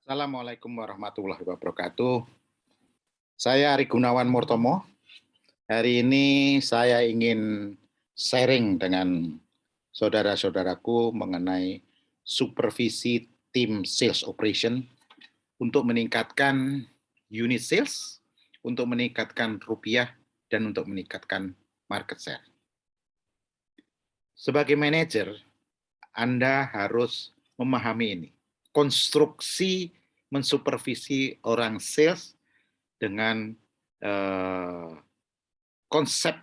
Assalamualaikum warahmatullahi wabarakatuh. Saya Ari Gunawan Murtomo. Hari ini saya ingin sharing dengan saudara-saudaraku mengenai supervisi tim sales operation untuk meningkatkan unit sales, untuk meningkatkan rupiah, dan untuk meningkatkan market share. Sebagai manajer, Anda harus memahami ini. Konstruksi mensupervisi orang sales dengan konsep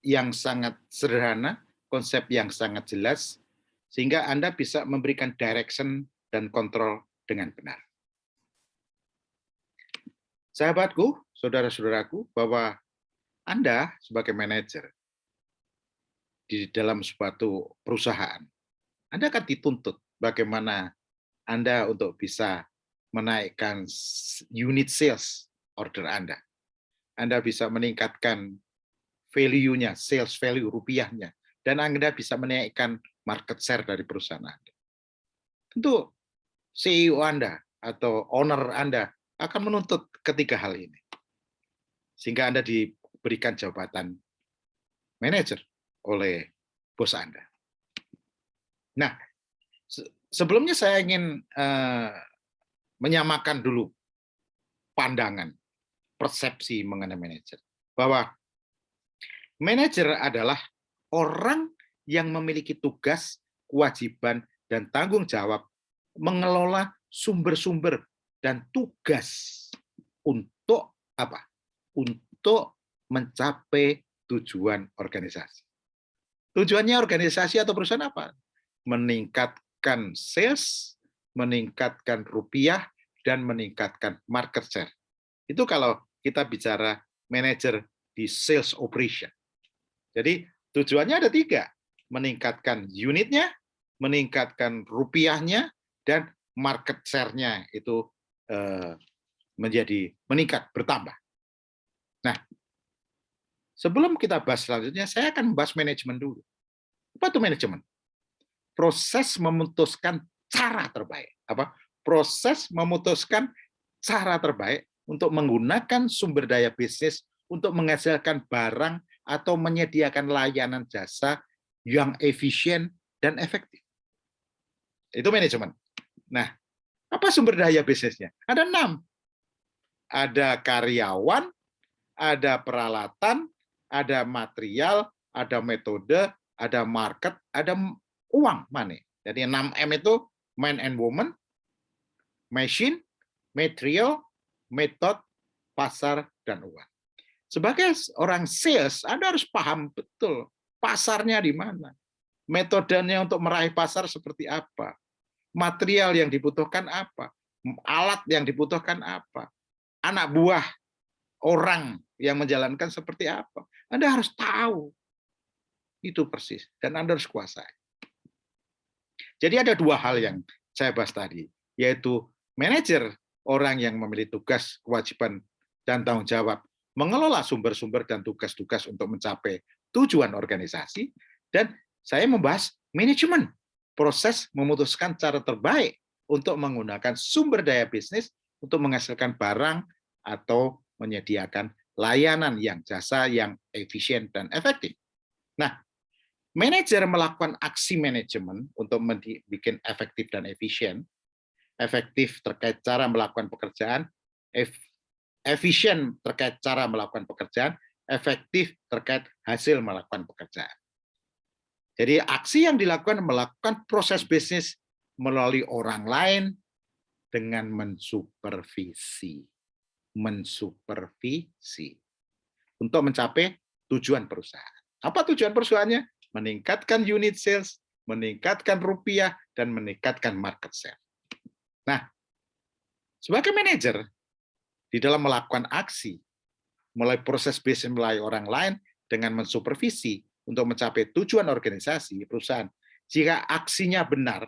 yang sangat sederhana, konsep yang sangat jelas, sehingga Anda bisa memberikan direction dan kontrol dengan benar. Sahabatku, saudara-saudaraku, bahwa Anda sebagai manajer di dalam suatu perusahaan, Anda akan dituntut bagaimana Anda untuk bisa menaikkan unit sales order Anda. Anda bisa meningkatkan value-nya, sales value rupiahnya, dan Anda bisa menaikkan market share dari perusahaan Anda. Tentu CEO Anda atau owner Anda akan menuntut ketiga hal ini. Sehingga Anda diberikan jabatan manajer oleh bos Anda. Nah, sebelumnya saya ingin menyamakan dulu pandangan, persepsi mengenai manajer. Bahwa manajer adalah orang yang memiliki tugas, kewajiban, dan tanggung jawab mengelola sumber-sumber dan tugas untuk apa? Untuk mencapai tujuan organisasi. Tujuannya organisasi atau perusahaan apa? Meningkatkan sales, meningkatkan rupiah, dan meningkatkan market share. Itu kalau kita bicara manajer di sales operation. Jadi tujuannya ada 3, meningkatkan unitnya, meningkatkan rupiahnya, dan market share-nya itu menjadi meningkat, bertambah. Nah, sebelum kita bahas selanjutnya, saya akan membahas manajemen dulu. Apa itu manajemen? Proses memutuskan cara terbaik. Apa? Proses memutuskan cara terbaik untuk menggunakan sumber daya bisnis untuk menghasilkan barang atau menyediakan layanan jasa yang efisien dan efektif. Itu manajemen. Nah, apa sumber daya bisnisnya? Ada 6. Ada karyawan, ada peralatan, ada material, ada metode, ada market, ada uang, money. Jadi 6M itu man and woman, machine, material, method, pasar, dan uang. Sebagai orang sales, Anda harus paham betul pasarnya di mana. Metodenya untuk meraih pasar seperti apa. Material yang dibutuhkan apa. Alat yang dibutuhkan apa. Anak buah orang yang menjalankan seperti apa. Anda harus tahu itu persis. Dan Anda harus kuasai. Jadi ada 2 hal yang saya bahas tadi, yaitu manajer, orang yang memiliki tugas, kewajiban, dan tanggung jawab mengelola sumber-sumber dan tugas-tugas untuk mencapai tujuan organisasi, dan saya membahas manajemen, proses memutuskan cara terbaik untuk menggunakan sumber daya bisnis untuk menghasilkan barang atau menyediakan layanan yang jasa yang efisien dan efektif. Nah, manajer melakukan aksi manajemen untuk membuat efektif dan efisien. Efektif terkait cara melakukan pekerjaan, efisien terkait cara melakukan pekerjaan, efektif terkait hasil melakukan pekerjaan. Jadi aksi yang dilakukan melakukan proses bisnis melalui orang lain dengan mensupervisi untuk mencapai tujuan perusahaan. Apa tujuan perusahaannya? Meningkatkan unit sales, meningkatkan rupiah, dan meningkatkan market share. Nah, sebagai manajer, di dalam melakukan aksi, mulai proses bisnis melalui orang lain dengan mensupervisi untuk mencapai tujuan organisasi, perusahaan, jika aksinya benar,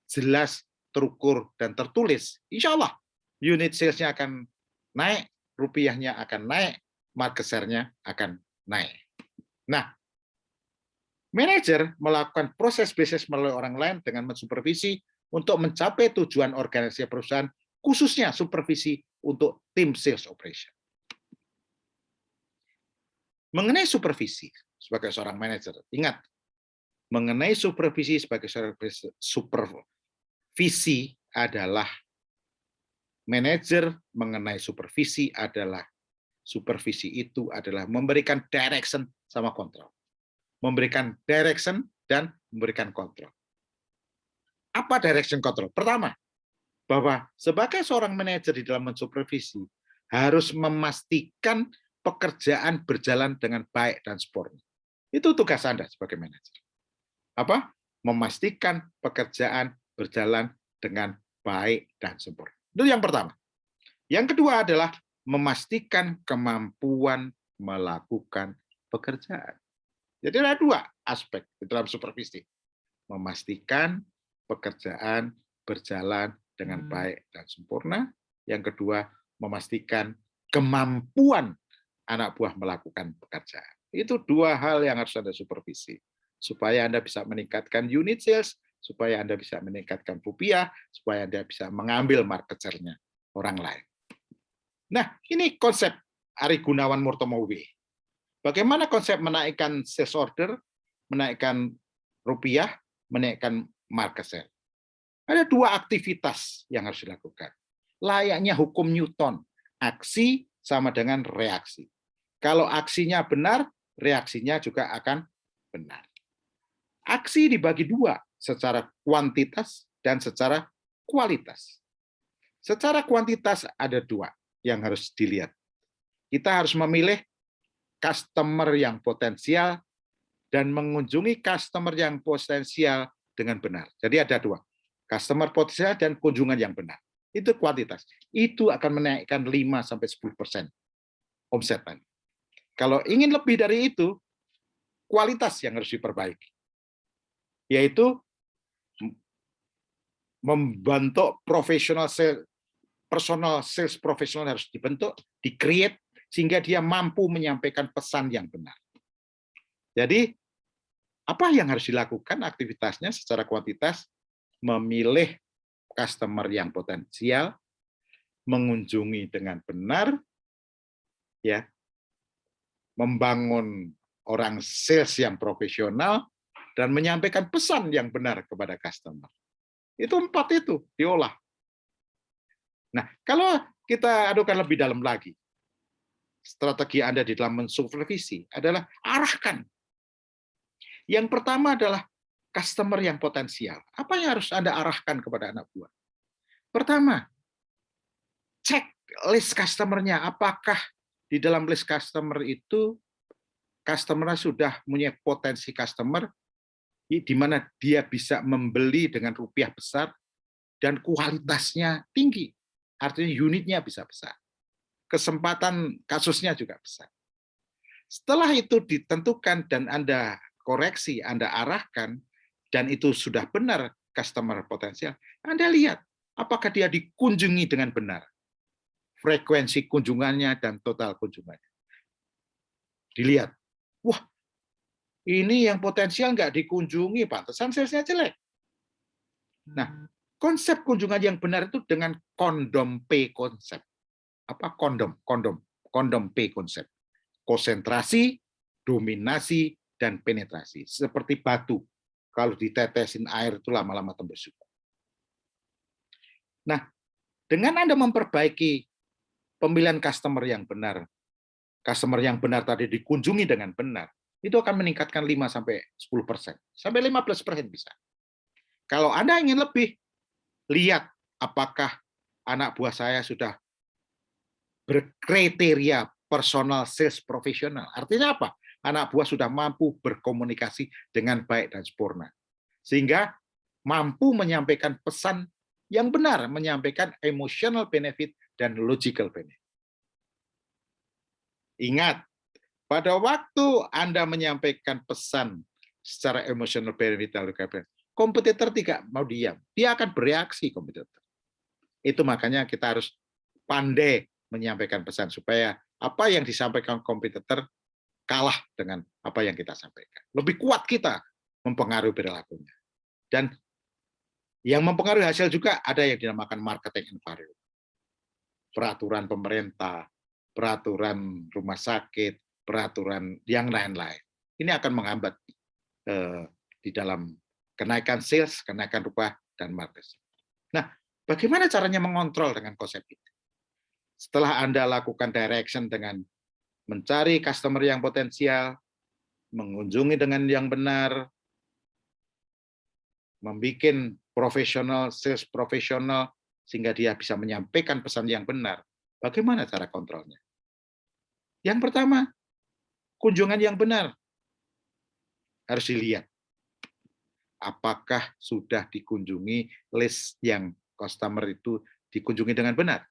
jelas, terukur, dan tertulis, insya Allah unit sales-nya akan naik, rupiahnya akan naik, market share-nya akan naik. Nah, manajer melakukan proses bisnis melalui orang lain dengan mensupervisi untuk mencapai tujuan organisasi perusahaan, khususnya supervisi untuk tim sales operation. Mengenai supervisi sebagai seorang manajer, ingat, mengenai supervisi sebagai seorang supervisi adalah manajer mengenai supervisi itu adalah memberikan direction sama kontrol. Memberikan direction dan memberikan kontrol. Apa direction kontrol? Pertama, bahwa sebagai seorang manajer di dalam mensupervisi harus memastikan pekerjaan berjalan dengan baik dan sempurna. Itu tugas Anda sebagai manajer. Apa? Memastikan pekerjaan berjalan dengan baik dan sempurna. Itu yang pertama. Yang kedua adalah memastikan kemampuan melakukan pekerjaan. Jadi ada dua aspek di dalam supervisi. Memastikan pekerjaan berjalan dengan baik dan sempurna. Yang kedua, memastikan kemampuan anak buah melakukan pekerjaan. Itu dua hal yang harus Anda supervisi. Supaya Anda bisa meningkatkan unit sales, supaya Anda bisa meningkatkan rupiah, supaya Anda bisa mengambil market share-nya orang lain. Nah, ini konsep Ari Gunawan Murtomowi. Bagaimana konsep menaikkan sales order, menaikkan rupiah, menaikkan market share. Ada dua aktivitas yang harus dilakukan. Layaknya hukum Newton, aksi sama dengan reaksi. Kalau aksinya benar, reaksinya juga akan benar. Aksi dibagi dua, secara kuantitas dan secara kualitas. Secara kuantitas ada dua yang harus dilihat. Kita harus memilih customer yang potensial dan mengunjungi customer yang potensial dengan benar. Jadi ada dua, customer potensial dan kunjungan yang benar. Itu kuantitas. Itu akan menaikkan 5-10% omset. Kalau ingin lebih dari itu, kualitas yang harus diperbaiki. Yaitu membentuk personal sales professional harus dibentuk, di-create, sehingga dia mampu menyampaikan pesan yang benar. Jadi, apa yang harus dilakukan aktivitasnya secara kuantitas? Memilih customer yang potensial, mengunjungi dengan benar, ya, membangun orang sales yang profesional, dan menyampaikan pesan yang benar kepada customer. Itu 4 itu diolah. Nah, kalau kita adukan lebih dalam lagi, strategi Anda di dalam mensupervisi adalah arahkan. Yang pertama adalah customer yang potensial. Apa yang harus Anda arahkan kepada anak buah? Pertama, cek list customer-nya. Apakah di dalam list customer itu customer-nya sudah punya potensi customer di mana dia bisa membeli dengan rupiah besar dan kualitasnya tinggi. Artinya unitnya bisa besar. Kesempatan kasusnya juga besar. Setelah itu ditentukan dan Anda koreksi, Anda arahkan, dan itu sudah benar customer potensial, Anda lihat apakah dia dikunjungi dengan benar. Frekuensi kunjungannya dan total kunjungannya. Dilihat, wah, ini yang potensial nggak dikunjungi, pantesan salesnya jelek. Nah, konsep kunjungan yang benar itu dengan kondom P konsep. Apa kondom? Kondom P konsep. Konsentrasi, dominasi, dan penetrasi. Seperti batu. Kalau ditetesin air itu lama-lama tembus. Nah, dengan Anda memperbaiki pemilihan customer yang benar tadi dikunjungi dengan benar, itu akan meningkatkan 5-10%, sampai 15% bisa. Kalau Anda ingin lebih, lihat apakah anak buah saya sudah berkriteria personal sales profesional. Artinya apa? Anak buah sudah mampu berkomunikasi dengan baik dan sempurna. Sehingga mampu menyampaikan pesan yang benar, menyampaikan emotional benefit dan logical benefit. Ingat, pada waktu Anda menyampaikan pesan secara emotional benefit dan logical benefit, kompetitor tidak mau diam. Dia akan bereaksi, kompetitor. Itu makanya kita harus pandai menyampaikan pesan supaya apa yang disampaikan kompetitor kalah dengan apa yang kita sampaikan. Lebih kuat kita mempengaruhi perilakunya. Dan Yang mempengaruhi hasil juga ada yang dinamakan marketing environment. Peraturan pemerintah, peraturan rumah sakit, peraturan yang lain-lain. Ini akan menghambat di dalam kenaikan sales, kenaikan rupiah, dan market. Nah, bagaimana caranya mengontrol dengan konsep itu? Setelah Anda lakukan direction dengan mencari customer yang potensial, mengunjungi dengan yang benar, membuat profesional, sales profesional, sehingga dia bisa menyampaikan pesan yang benar. Bagaimana cara kontrolnya? Yang pertama, kunjungan yang benar harus dilihat. Apakah sudah dikunjungi list yang customer itu dikunjungi dengan benar?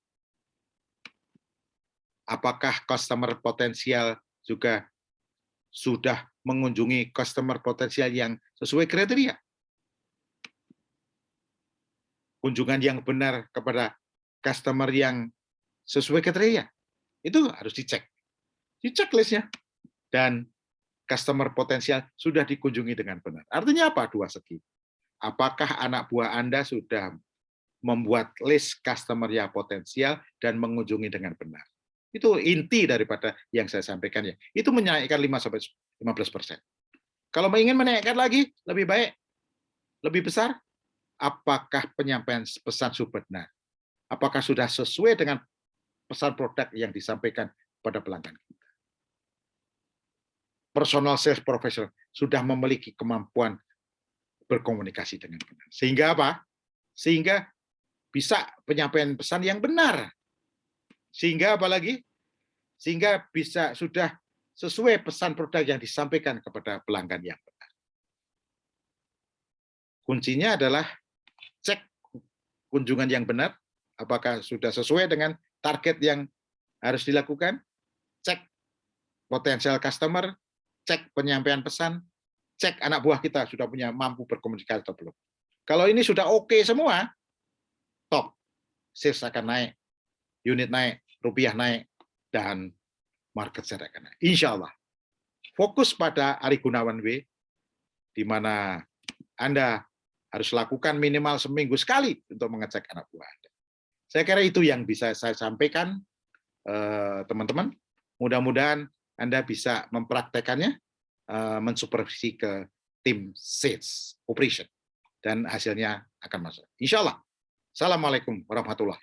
Apakah customer potensial juga sudah mengunjungi customer potensial yang sesuai kriteria? Kunjungan yang benar kepada customer yang sesuai kriteria, itu harus dicek. Dicek listnya. Dan customer potensial sudah dikunjungi dengan benar. Artinya apa? Dua segi. Apakah anak buah Anda sudah membuat list customer yang potensial dan mengunjungi dengan benar? Itu inti daripada yang saya sampaikan ya. Itu menaikkan 5-15%. Kalau ingin menaikkan lagi, lebih baik, lebih besar, apakah penyampaian pesan sudah benar? Apakah sudah sesuai dengan pesan produk yang disampaikan pada pelanggan kita? Personal sales professional sudah memiliki kemampuan berkomunikasi dengan benar. Sehingga apa? Sehingga bisa penyampaian pesan yang benar. Sehingga apalagi? Sehingga bisa sudah sesuai pesan produk yang disampaikan kepada pelanggan yang benar. Kuncinya adalah cek kunjungan yang benar, apakah sudah sesuai dengan target yang harus dilakukan, cek potensial customer, cek penyampaian pesan, cek anak buah kita sudah punya mampu berkomunikasi atau belum. Kalau ini sudah oke semua, top. Sales akan naik, unit naik, rupiah naik, dan market share akan naik. Insya Allah. Fokus pada Ari Gunawan W, di mana Anda harus lakukan minimal seminggu sekali untuk mengecek anak buah Anda. Saya kira itu yang bisa saya sampaikan, teman-teman. Mudah-mudahan Anda bisa mempraktekannya, mensupervisi ke tim sales operation, dan hasilnya akan masuk. Insya Allah. Assalamualaikum warahmatullahi wabarakatuh.